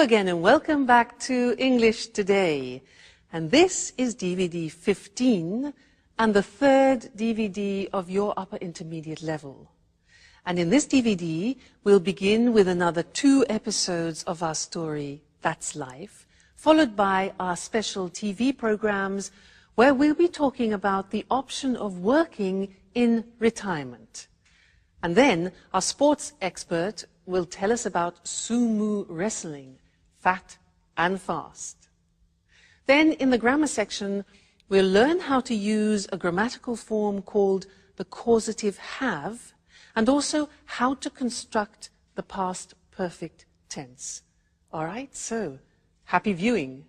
again and welcome back to English Today. And this is DVD 15 and the third DVD of your upper intermediate level. And in this DVD, we'll begin with another 2 episodes of our story, That's Life, followed by our special TV programs where we'll be talking about the option of working in retirement. And then our sports expert will tell us about sumo wrestling, fat and fast. Then in the grammar section, we'll learn how to use a grammatical form called the causative have, and also how to construct the past perfect tense. All right, so happy viewing.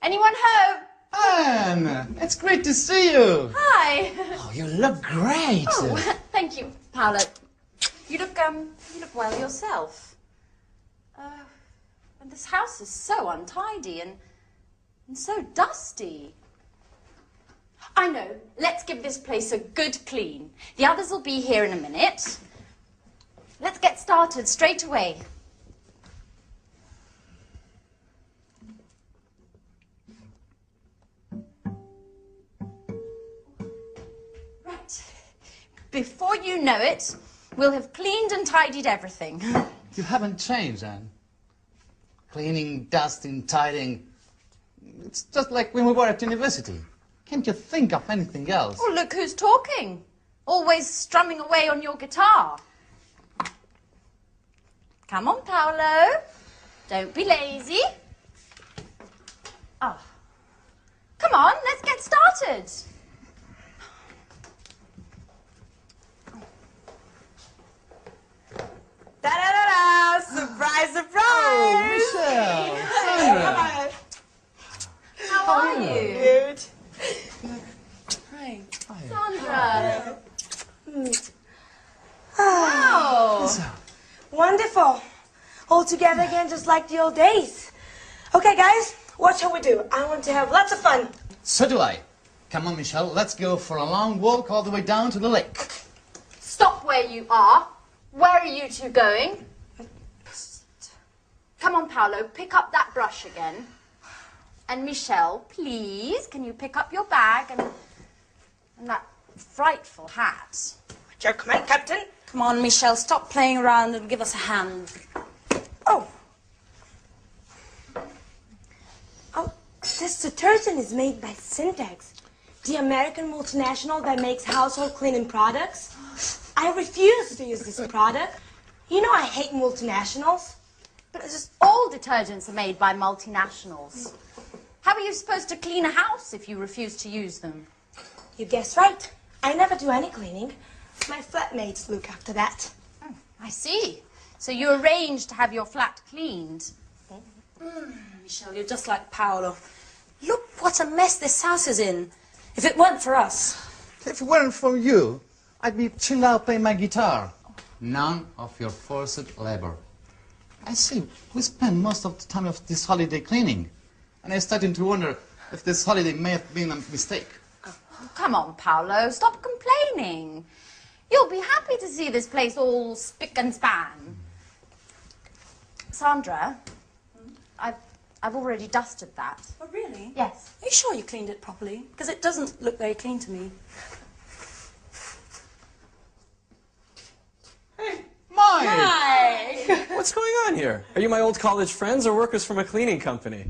Anyone home? Anne, it's great to see you. Hi. Oh, you look great. Oh, thank you, Paolo. You look well yourself. And this house is so untidy and so dusty. I know. Let's give this place a good clean. The others will be here in a minute. Let's get started straight away. Before you know it, we'll have cleaned and tidied everything. You haven't changed, Anne. Cleaning, dusting, tidying. It's just like when we were at university. Can't you think of anything else? Oh, look who's talking. Always strumming away on your guitar. Come on, Paolo. Don't be lazy. Oh. Come on, let's get started. Da-da-da-da! Surprise, surprise! Oh, Michelle! Sandra! How are you? Good. Hi. Hi. Sandra. Wow. Wonderful. All together again just like the old days. Okay, guys, what shall we do? I want to have lots of fun. So do I. Come on, Michelle, let's go for a long walk all the way down to the lake. Stop where you are. Where are you two going? Come on, Paolo, pick up that brush again. And Michelle, please, can you pick up your bag and that frightful hat? Your command, Captain. Come on, Michelle, stop playing around and give us a hand. Oh. Oh, this detergent is made by Syntex, the American multinational that makes household cleaning products. I refuse to use this product. You know I hate multinationals. But it's just all detergents are made by multinationals. How are you supposed to clean a house if you refuse to use them? You guessed right. I never do any cleaning. My flatmates look after that. Oh, I see. So you arranged to have your flat cleaned. Michelle, you're just like Paolo. Look what a mess this house is in. If it weren't for us. If it weren't for you, I'd be chilled out playing my guitar. None of your forced labor. I see, we spend most of the time of this holiday cleaning. And I'm starting to wonder if this holiday may have been a mistake. Oh, come on, Paolo, stop complaining. You'll be happy to see this place all spick and span. Sandra, I've already dusted that. Oh, really? Yes. Are you sure you cleaned it properly? Because it doesn't look very clean to me. Mike! Hi! What's going on here? Are you my old college friends or workers from a cleaning company?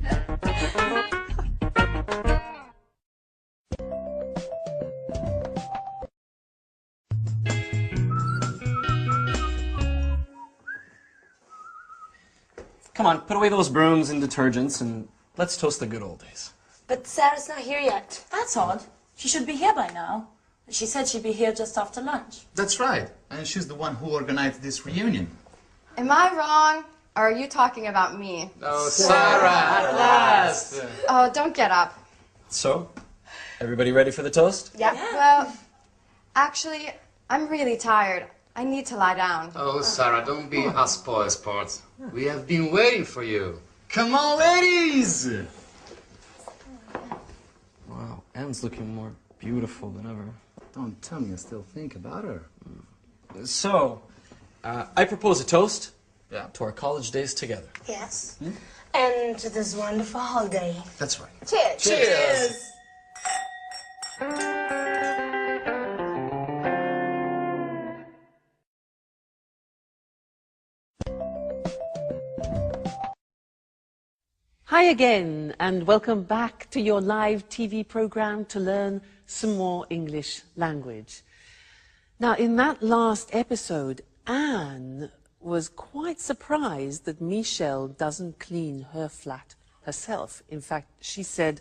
Come on, put away those brooms and detergents and let's toast the good old days. But Sarah's not here yet. That's odd. She should be here by now. She said she'd be here just after lunch. That's right. And she's the one who organized this reunion. Am I wrong? Or are you talking about me? Oh, Sarah, at last! Oh, don't get up. So, everybody ready for the toast? Yeah. Well, actually, I'm really tired. I need to lie down. Oh, Sarah, don't be a spoil sport. We have been waiting for you. Come on, ladies! Wow, Anne's looking more beautiful than ever. Don't tell me you still think about her. So, I propose a toast Yeah. to our college days together. Yes. And to this wonderful holiday. That's right. Cheers. Cheers. Hi again, and welcome back to your live TV program to learn some more English language. Now, in that last episode, Anne was quite surprised that Michelle doesn't clean her flat herself. In fact, she said,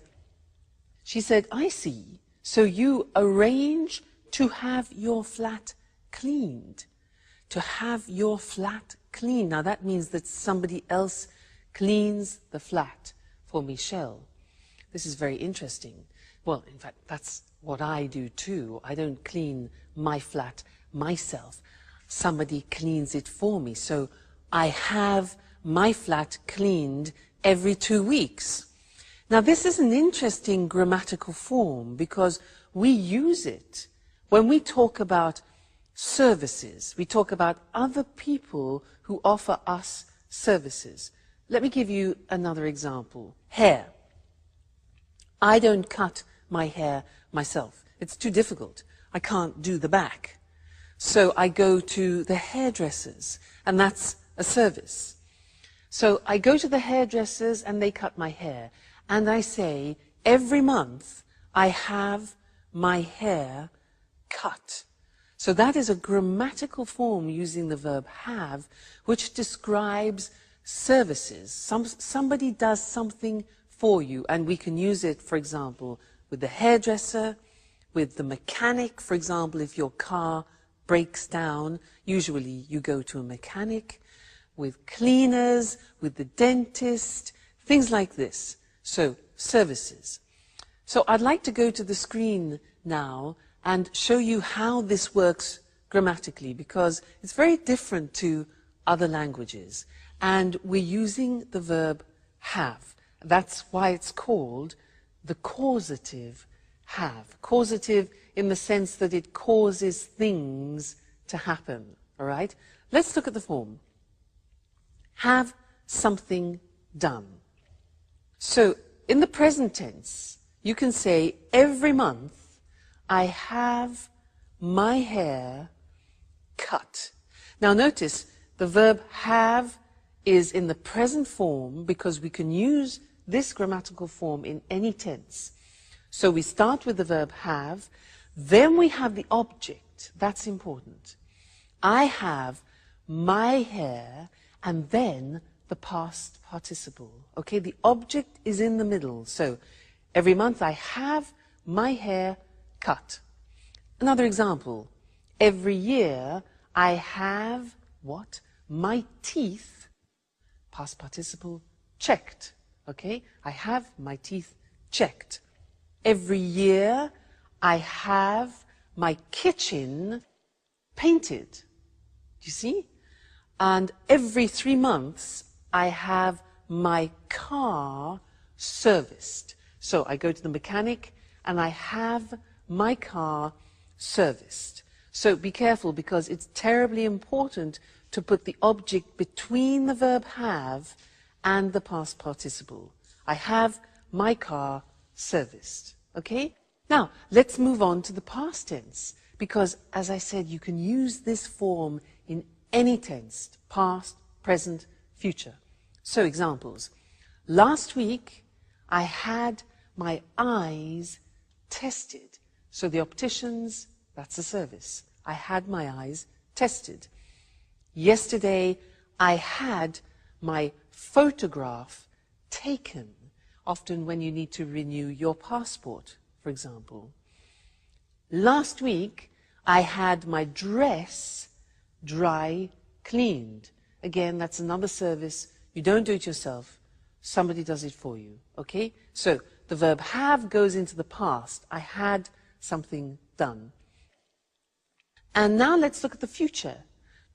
I see, so you arrange to have your flat cleaned. To have your flat cleaned. Now, that means that somebody else cleans the flat for Michelle. This is very interesting. Well, in fact, that's what I do too. I don't clean my flat myself. Somebody cleans it for me. So I have my flat cleaned every 2 weeks. Now, this is an interesting grammatical form because we use it when we talk about services. We talk about other people who offer us services. Let me give you another example. Hair. I don't cut my hair myself. It's too difficult. I can't do the back. So I go to the hairdressers, and that's a service. So I go to the hairdressers and they cut my hair. And I say, every month I have my hair cut. So that is a grammatical form using the verb have, which describes services. Somebody does something for you, and we can use it, for example, with the hairdresser, with the mechanic. For example, if your car breaks down, usually you go to a mechanic, with cleaners, with the dentist, things like this. So, services. So I'd like to go to the screen now and show you how this works grammatically, because it's very different to other languages. And we're using the verb have. That's why it's called the causative have. Causative in the sense that it causes things to happen. All right? Let's look at the form. Have something done. So in the present tense, you can say, every month I have my hair cut. Now notice, the verb have is in the present form because we can use this grammatical form in any tense. So we start with the verb have, then we have the object. That's important. I have my hair, and then the past participle. Okay, the object is in the middle. So every month I have my hair cut. Another example. Every year I have what? My teeth, past participle, checked. Okay, I have my teeth checked. Every year I have my kitchen painted. Do you see? And every 3 months I have my car serviced. So I go to the mechanic and I have my car serviced. So be careful, because it's terribly important to put the object between the verb have and the past participle. I have my car serviced. Okay? Now, let's move on to the past tense, because, as I said, you can use this form in any tense, past, present, future. So, examples. Last week, I had my eyes tested. So the opticians, that's a service. I had my eyes tested. Yesterday, I had my photograph taken. Often when you need to renew your passport, for example. Last week, I had my dress dry cleaned. Again, that's another service. You don't do it yourself. Somebody does it for you. Okay? So the verb have goes into the past. I had something done. And now let's look at the future.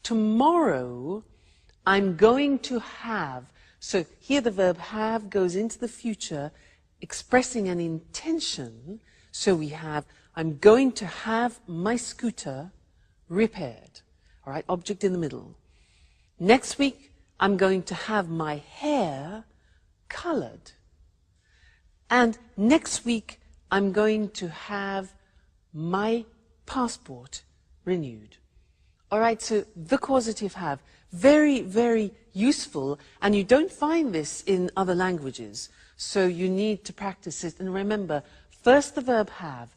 Tomorrow, I'm going to have. So here the verb have goes into the future, expressing an intention. So we have, I'm going to have my scooter repaired. All right, object in the middle. Next week, I'm going to have my hair colored. And next week, I'm going to have my passport renewed. All right, so the causative have, very, very useful, and you don't find this in other languages, so you need to practice it. And remember, first the verb have,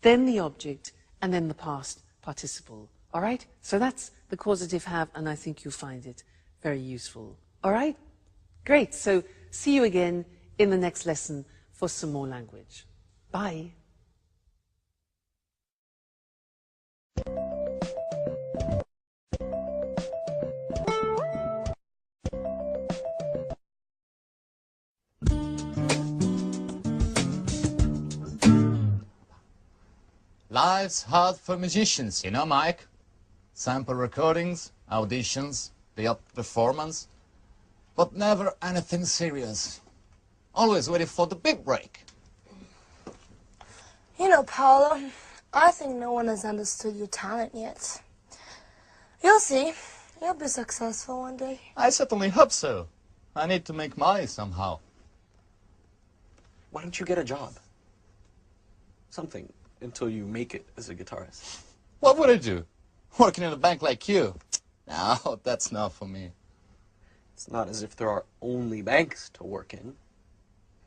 then the object, and then the past participle. All right, so that's the causative have, and I think you'll find it very useful. All right, great. So see you again in the next lesson for some more language. Bye. Life's hard for musicians, you know, Mike. Sample recordings, auditions, the up performance, but never anything serious. Always waiting for the big break. You know, Paolo, I think no one has understood your talent yet. You'll see. You'll be successful one day. I certainly hope so. I need to make money somehow. Why don't you get a job? Something, until you make it as a guitarist. What would I do? Working in a bank like you? No, that's not for me. It's not as if there are only banks to work in.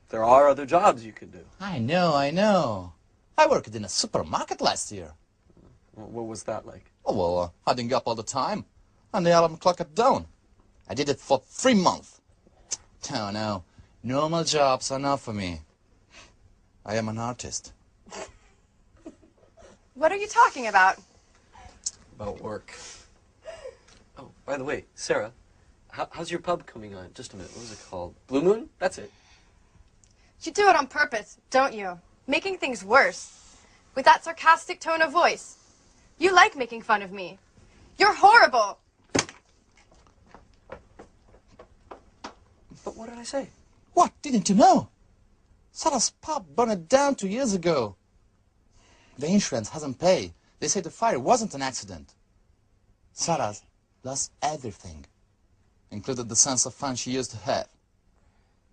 There are other jobs you could do. I know, I know. I worked in a supermarket last year. What was that like? Oh, well, adding up all the time. And the alarm clock at dawn. I did it for 3 months. Oh, no. Normal jobs are not for me. I am an artist. What are you talking about? About work. Oh, by the way, Sarah, how's your pub coming on? Just a minute, what was it called? Blue Moon? That's it. You do it on purpose, don't you? Making things worse. With that sarcastic tone of voice. You like making fun of me. You're horrible. But what did I say? What? Didn't you know? Sarah's pub burned down 2 years ago. The insurance hasn't paid. They say the fire wasn't an accident. Sarah's lost everything, including the sense of fun she used to have.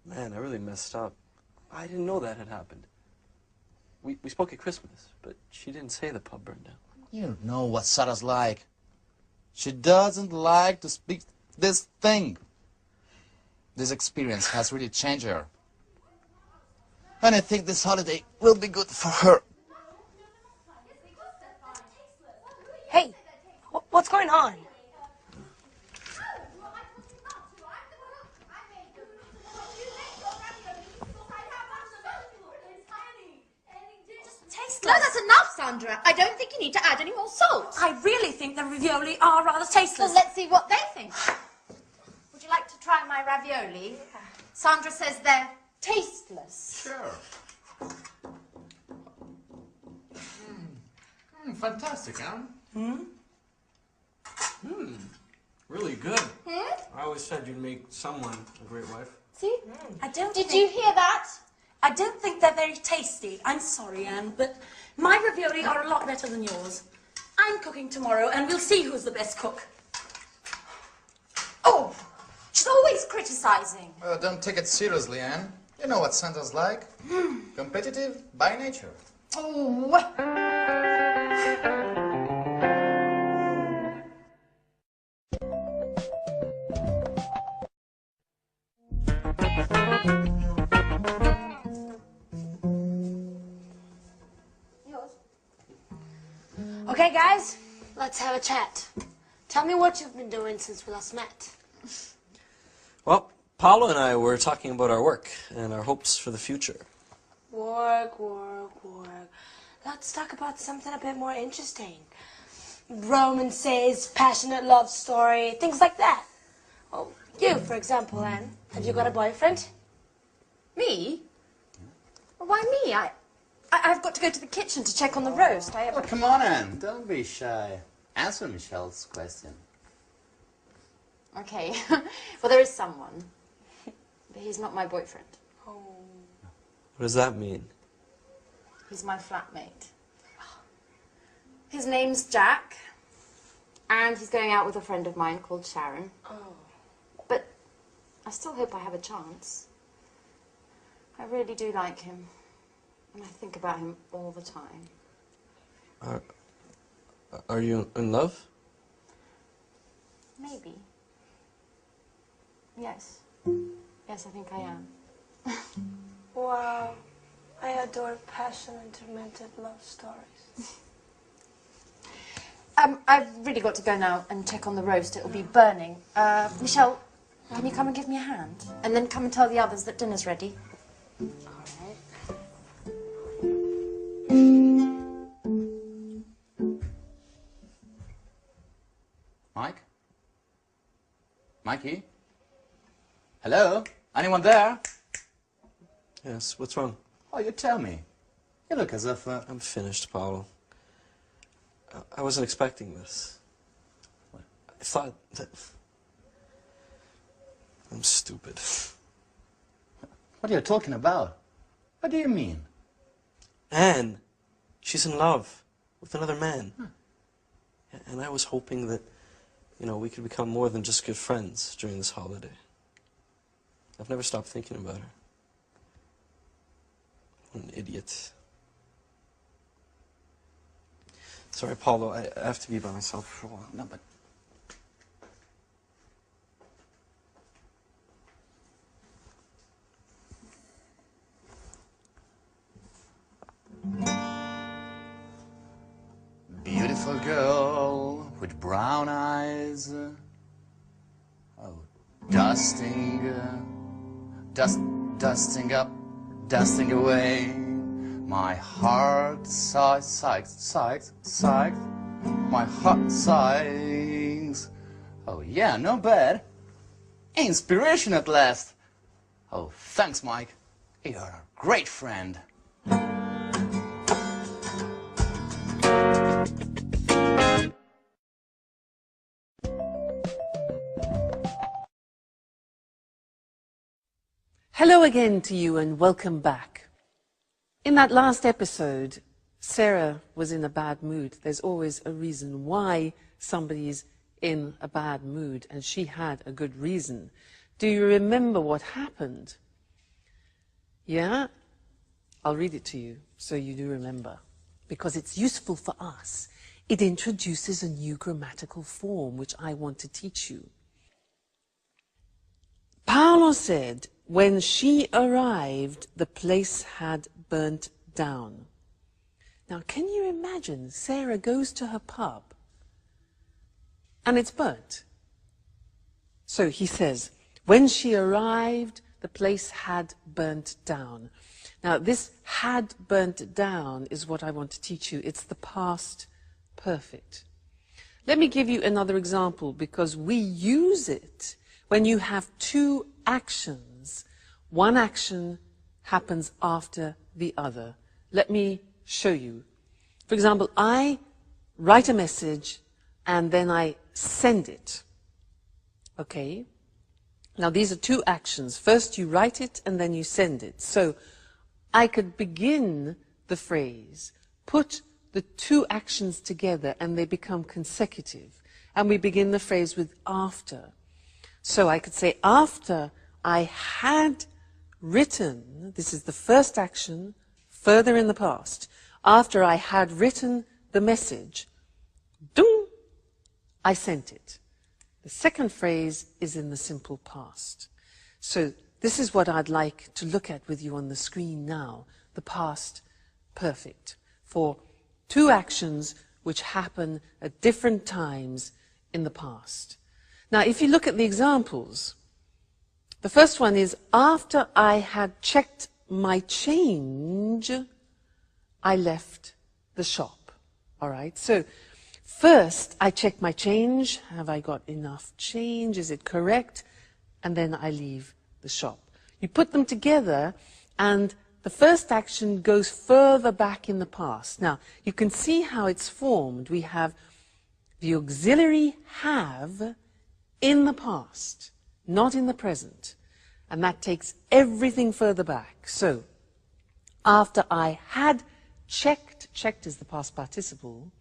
Man, I really messed up. I didn't know that had happened. We spoke at Christmas, but she didn't say the pub burned down. You know what Sarah's like. She doesn't like to speak this thing. This experience has really changed her. And I think this holiday will be good for her. Hey, what's going on? No, that's enough, Sandra. I don't think you need to add any more salt. I really think the ravioli are rather tasteless. Well, let's see what they think. Would you like to try my ravioli? Sandra says they're tasteless. Sure. Fantastic, huh? Really good. I always said you'd make someone a great wife. See? Did you hear that? I don't think they're very tasty. I'm sorry, Anne, but my ravioli are a lot better than yours. I'm cooking tomorrow, and we'll see who's the best cook. Oh, she's always criticizing. Well, don't take it seriously, Anne. You know what Santa's like. Competitive by nature. Oh. Okay, guys, let's have a chat. Tell me what you've been doing since we last met. Well, Paolo and I were talking about our work and our hopes for the future. Work. Let's talk about something a bit more interesting. Romances, passionate love story, things like that. Oh, you, for example, Anne. Have you got a boyfriend? Me? Why me? I've got to go to the kitchen to check on the roast. Oh, come on, Anne. Don't be shy. Answer Michelle's question. Okay. Well, there is someone. But he's not my boyfriend. What does that mean? He's my flatmate. His name's Jack. And he's going out with a friend of mine called Sharon. But I still hope I have a chance. I really do like him. And I think about him all the time. Are you in love? Maybe. Yes. Yes, I think I am. Wow. I adore passion and tormented love stories. I've really got to go now and check on the roast. It'll be burning. Michelle, can you come and give me a hand? And then come and tell the others that dinner's ready. Mike? Mikey? Hello? Anyone there? Yes, what's wrong? Oh, you tell me. You look as if... I'm finished, Paolo. I wasn't expecting this. What? I thought that... I'm stupid. What are you talking about? What do you mean? Anne, she's in love with another man. And I was hoping that, you know, we could become more than just good friends during this holiday. I've never stopped thinking about her. What an idiot. Sorry, Paulo, I have to be by myself for a while. No, but... Beautiful girl with brown eyes. Oh, dusting up, dusting away. My heart sighs. My heart sighs. Oh yeah, not bad. Inspiration at last. Oh, thanks, Mike. You're a great friend. Hello again to you and welcome back. In that last episode, Sarah was in a bad mood. There's always a reason why somebody's in a bad mood, and she had a good reason. Do you remember what happened? Yeah? I'll read it to you so you do remember, because it's useful for us. It introduces a new grammatical form which I want to teach you. Paolo said, when she arrived, the place had burnt down. Now, can you imagine Sarah goes to her pub and it's burnt? So he says, when she arrived, the place had burnt down. Now, this had burnt down is what I want to teach you. It's the past perfect. Let me give you another example, because we use it when you have two actions. One action happens after the other. Let me show you. For example, I write a message and then I send it. Okay? Now these are two actions. First you write it and then you send it. So I could begin the phrase, put the two actions together and they become consecutive. And we begin the phrase with after. So I could say, after I had written, this is the first action, further in the past. After I had written the message, doom, I sent it. The second phrase is in the simple past. So this is what I'd like to look at with you on the screen now, the past perfect, for two actions which happen at different times in the past. Now, if you look at the examples, the first one is, after I had checked my change, I left the shop. All right, so first I check my change. Have I got enough change? Is it correct? And then I leave the shop. You put them together and the first action goes further back in the past. Now, you can see how it's formed. We have the auxiliary have in the past, not in the present. And that takes everything further back. So, after I had checked is the past participle,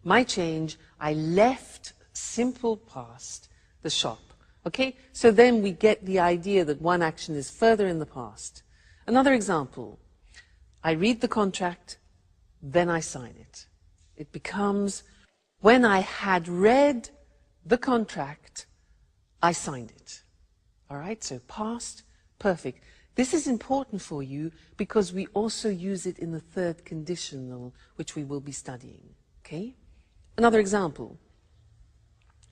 my change, I left simple past the shop. Okay? So then we get the idea that one action is further in the past. Another example. I read the contract, then I sign it. It becomes, when I had read the contract, I signed it. All right? So past, perfect. This is important for you because we also use it in the third conditional, which we will be studying. Okay? Another example.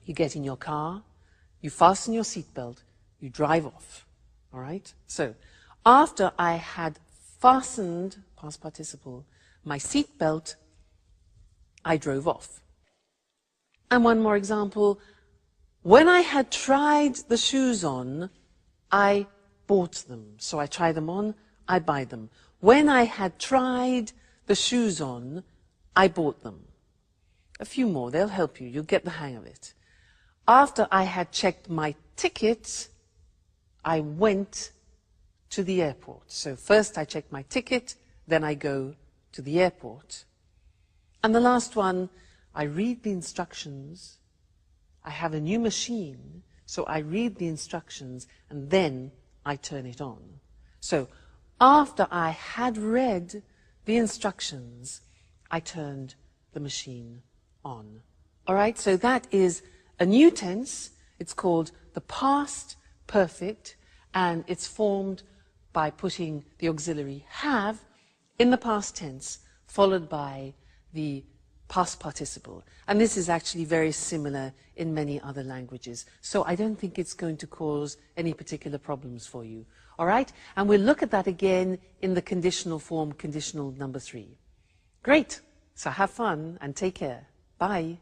You get in your car, you fasten your seatbelt, you drive off. All right? So, after I had fastened, past participle, my seatbelt, I drove off. And one more example. When I had tried the shoes on, I bought them. So I try them on, I buy them. When I had tried the shoes on, I bought them. A few more, they'll help you. You'll get the hang of it. After I had checked my ticket, I went to the airport. So first I check my ticket, then I go to the airport. And the last one, I read the instructions. I have a new machine, so I read the instructions, and then I turn it on. So after I had read the instructions, I turned the machine on. All right, so that is a new tense. It's called the past perfect, and it's formed by putting the auxiliary have in the past tense, followed by the past participle. And this is actually very similar in many other languages. So I don't think it's going to cause any particular problems for you. All right? And we'll look at that again in the conditional form, conditional number 3. Great. So have fun and take care. Bye.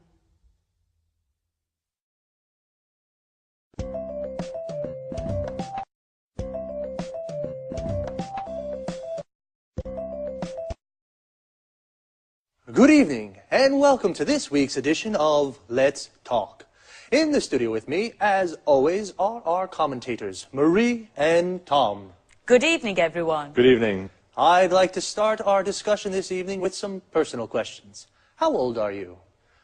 Good evening, and welcome to this week's edition of Let's Talk. In the studio with me, as always, are our commentators, Marie and Tom. Good evening, everyone. Good evening. I'd like to start our discussion this evening with some personal questions. How old are you?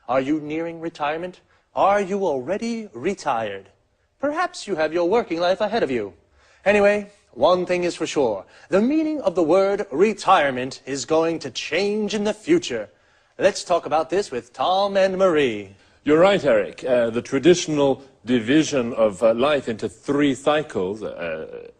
Are you nearing retirement? Are you already retired? Perhaps you have your working life ahead of you. Anyway, one thing is for sure. The meaning of the word retirement is going to change in the future. Let's talk about this with Tom and Marie. You're right, Eric. The traditional division of life into 3 cycles,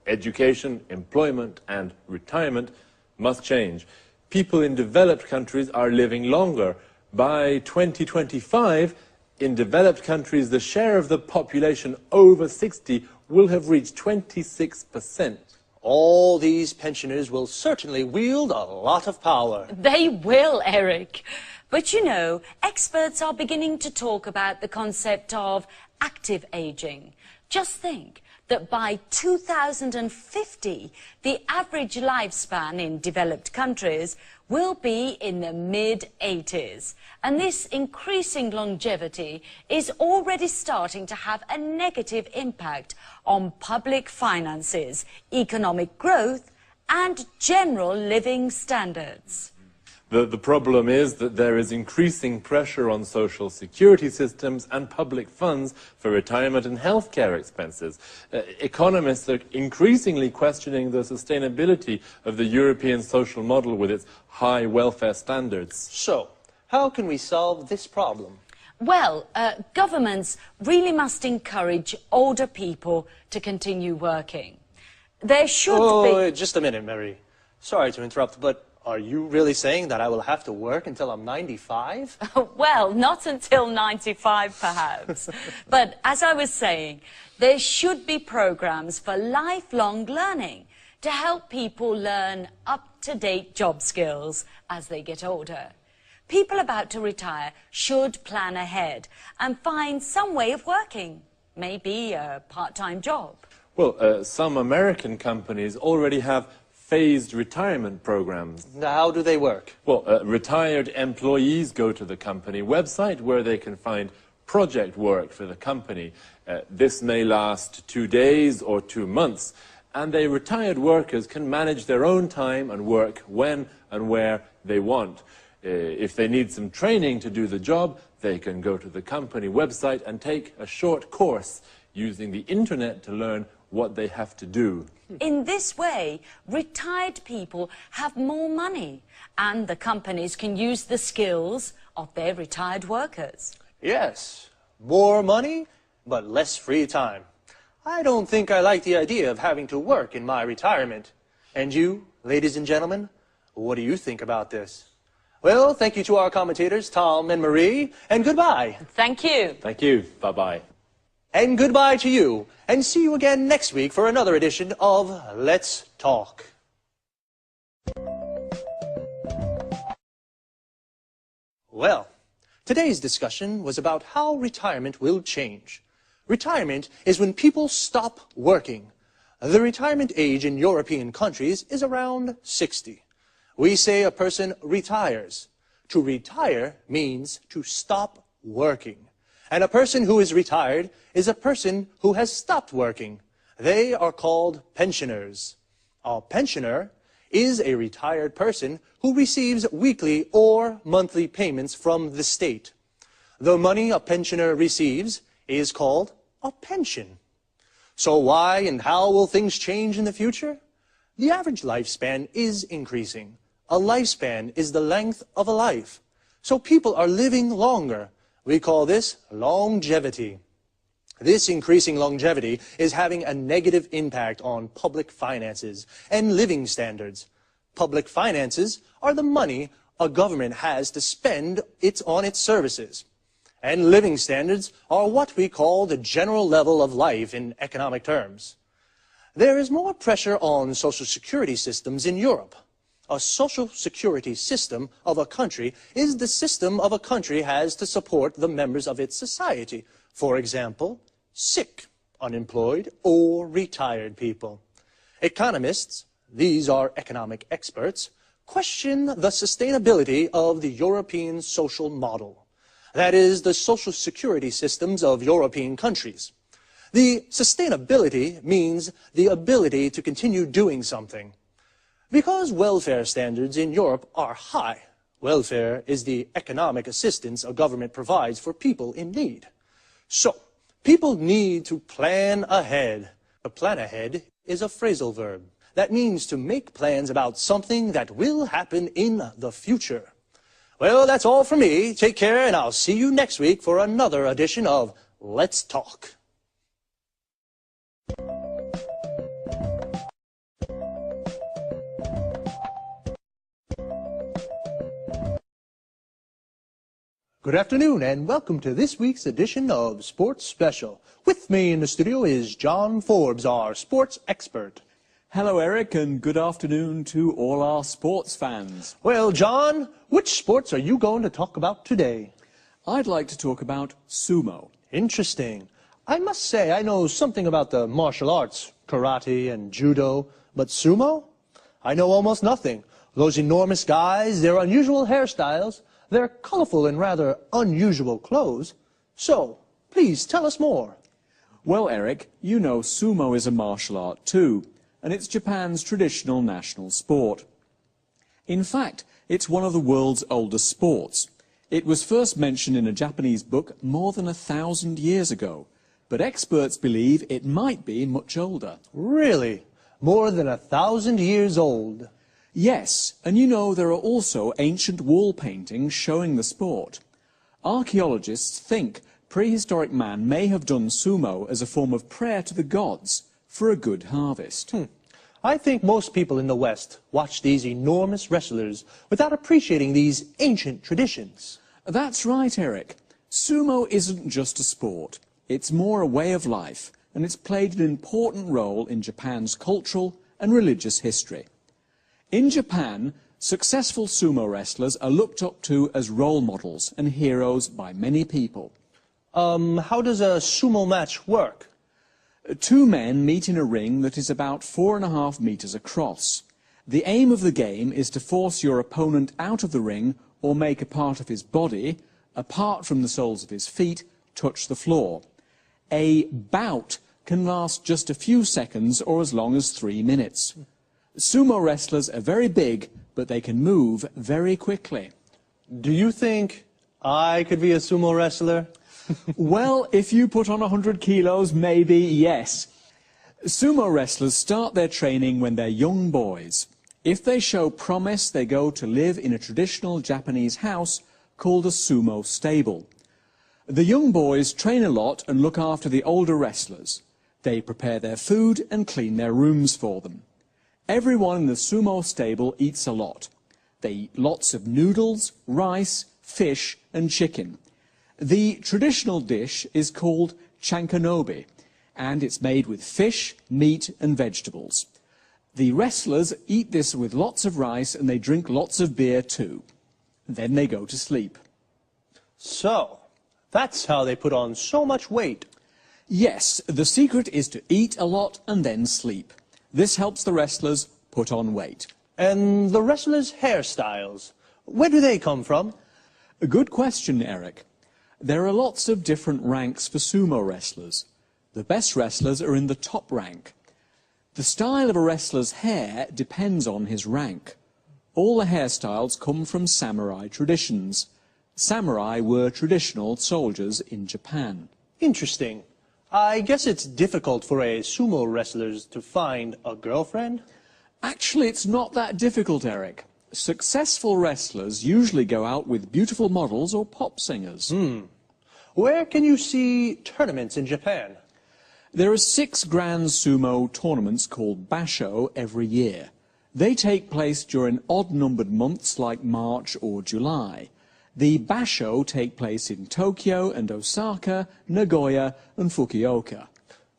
education, employment, and retirement, must change. People in developed countries are living longer. By 2025, in developed countries, the share of the population over 60 will have reached 26%. All these pensioners will certainly wield a lot of power. They will, Eric. But you know, experts are beginning to talk about the concept of active aging. Just think that by 2050, the average lifespan in developed countries will be in the mid-80s. And this increasing longevity is already starting to have a negative impact on public finances, economic growth, and general living standards. The problem is that there is increasing pressure on social security systems and public funds for retirement and healthcare expenses. Economists are increasingly questioning the sustainability of the European social model with its high welfare standards. So, how can we solve this problem? Well, governments really must encourage older people to continue working. There should be... Just a minute, Mary. Sorry to interrupt, but are you really saying that I will have to work until I'm 95? Well, not until 95, perhaps. But as I was saying, there should be programs for lifelong learning to help people learn up-to-date job skills as they get older. People about to retire should plan ahead and find some way of working, maybe a part-time job. Well, some American companies already have phased retirement programs. How do they work? Well, retired employees go to the company website where they can find project work for the company. This may last 2 days or 2 months, and the retired workers can manage their own time and work when and where they want. If they need some training to do the job, they can go to the company website and take a short course using the internet to learn what they have to do. In this way, retired people have more money, and the companies can use the skills of their retired workers. Yes, more money, but less free time. I don't think I like the idea of having to work in my retirement. And you, ladies and gentlemen, what do you think about this? Well, thank you to our commentators, Tom and Marie, and goodbye. Thank you. Thank you. Bye-bye. And goodbye to you, and see you again next week for another edition of Let's Talk. Well, today's discussion was about how retirement will change. Retirement is when people stop working. The retirement age in European countries is around 60. We say a person retires. To retire means to stop working. And a person who is retired is a person who has stopped working. They are called pensioners. A pensioner is a retired person who receives weekly or monthly payments from the state. The money a pensioner receives is called a pension. So why and how will things change in the future? The average lifespan is increasing. A lifespan is the length of a life. So people are living longer. We call this longevity. This increasing longevity is having a negative impact on public finances and living standards. Public finances are the money a government has to spend on its services. And living standards are what we call the general level of life in economic terms. There is more pressure on social security systems in Europe. A social security system of a country is the system of a country has to support the members of its society. For example, sick, unemployed, or retired people. Economists, these are economic experts, question the sustainability of the European social model. That is, the social security systems of European countries. The sustainability means the ability to continue doing something. Because welfare standards in Europe are high, welfare is the economic assistance a government provides for people in need. So, people need to plan ahead. To plan ahead is a phrasal verb. That means to make plans about something that will happen in the future. Well, that's all for me. Take care, and I'll see you next week for another edition of Let's Talk. Good afternoon, and welcome to this week's edition of Sports Special. With me in the studio is John Forbes, our sports expert. Hello, Eric, and good afternoon to all our sports fans. Well, John, which sports are you going to talk about today? I'd like to talk about sumo. Interesting. I must say I know something about the martial arts, karate and judo, but sumo? I know almost nothing. Those enormous guys, their unusual hairstyles, their colorful and rather unusual clothes. So, please tell us more. Well, Eric, you know sumo is a martial art too, and it's Japan's traditional national sport. In fact, it's one of the world's oldest sports. It was first mentioned in a Japanese book more than 1,000 years ago, but experts believe it might be much older. Really? More than 1,000 years old? Yes, and you know there are also ancient wall paintings showing the sport. Archaeologists think prehistoric man may have done sumo as a form of prayer to the gods for a good harvest. I think most people in the West watch these enormous wrestlers without appreciating these ancient traditions. That's right, Eric. Sumo isn't just a sport. It's more a way of life, and it's played an important role in Japan's cultural and religious history. In Japan, successful sumo wrestlers are looked up to as role models and heroes by many people. How does a sumo match work? Two men meet in a ring that is about 4.5 meters across. The aim of the game is to force your opponent out of the ring or make a part of his body, apart from the soles of his feet, touch the floor. A bout can last just a few seconds or as long as 3 minutes. Sumo wrestlers are very big, but they can move very quickly. Do you think I could be a sumo wrestler? Well, if you put on 100 kilos, maybe yes. Sumo wrestlers start their training when they're young boys. If they show promise, they go to live in a traditional Japanese house called a sumo stable. The young boys train a lot and look after the older wrestlers. They prepare their food and clean their rooms for them. Everyone in the sumo stable eats a lot. They eat lots of noodles, rice, fish and chicken. The traditional dish is called chankanobi, and it's made with fish, meat and vegetables. The wrestlers eat this with lots of rice and they drink lots of beer too. Then they go to sleep. So, that's how they put on so much weight. Yes, the secret is to eat a lot and then sleep. This helps the wrestlers put on weight. And the wrestlers' hairstyles, where do they come from? A good question, Eric. There are lots of different ranks for sumo wrestlers. The best wrestlers are in the top rank. The style of a wrestler's hair depends on his rank. All the hairstyles come from samurai traditions. Samurai were traditional soldiers in Japan. Interesting. I guess it's difficult for a sumo wrestler to find a girlfriend? Actually, it's not that difficult, Eric. Successful wrestlers usually go out with beautiful models or pop singers. Where can you see tournaments in Japan? There are 6 grand sumo tournaments called basho every year. They take place during odd-numbered months like March or July. The basho take place in Tokyo and Osaka, Nagoya and Fukuoka.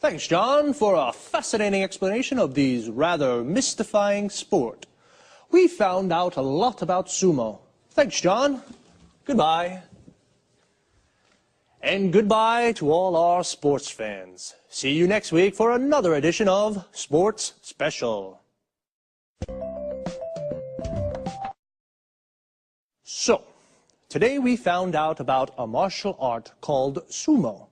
Thanks, John, for a fascinating explanation of these rather mystifying sport. We found out a lot about sumo. Thanks, John. Goodbye. And goodbye to all our sports fans. See you next week for another edition of Sports Special. So, today we found out about a martial art called sumo.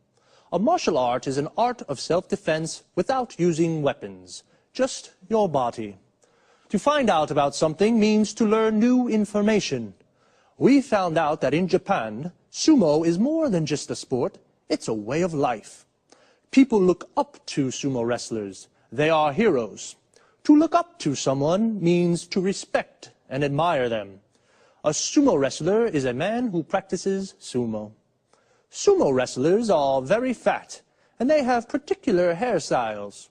A martial art is an art of self-defense without using weapons, just your body. To find out about something means to learn new information. We found out that in Japan, sumo is more than just a sport, it's a way of life. People look up to sumo wrestlers. They are heroes. To look up to someone means to respect and admire them. A sumo wrestler is a man who practices sumo. Sumo wrestlers are very fat, and they have particular hairstyles.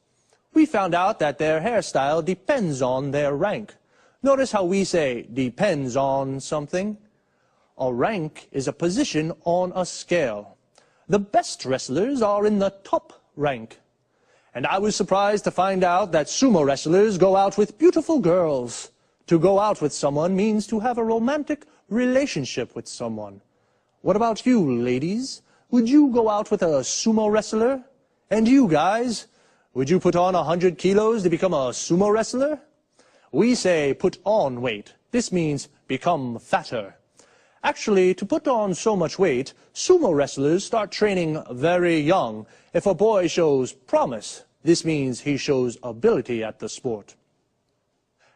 We found out that their hairstyle depends on their rank. Notice how we say depends on something. A rank is a position on a scale. The best wrestlers are in the top rank. And I was surprised to find out that sumo wrestlers go out with beautiful girls. To go out with someone means to have a romantic relationship with someone. What about you, ladies? Would you go out with a sumo wrestler? And you guys? Would you put on 100 kilos to become a sumo wrestler? We say put on weight. This means become fatter. Actually, to put on so much weight, sumo wrestlers start training very young. If a boy shows promise, this means he shows ability at the sport.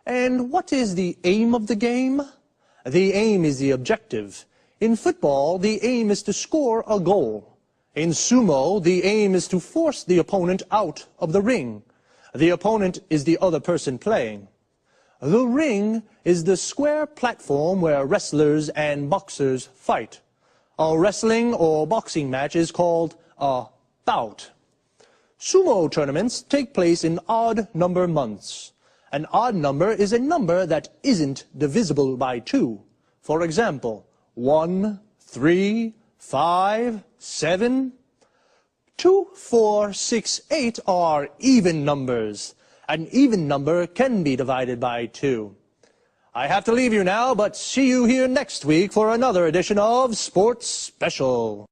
And what is the aim of the game? The aim is the objective. In football, the aim is to score a goal. In sumo, the aim is to force the opponent out of the ring. The opponent is the other person playing. The ring is the square platform where wrestlers and boxers fight. A wrestling or boxing match is called a bout. Sumo tournaments take place in odd number months. An odd number is a number that isn't divisible by 2. For example, 1, 3, 5, 7. 2, 4, 6, 8 are even numbers. An even number can be divided by 2. I have to leave you now, but see you here next week for another edition of Sports Special.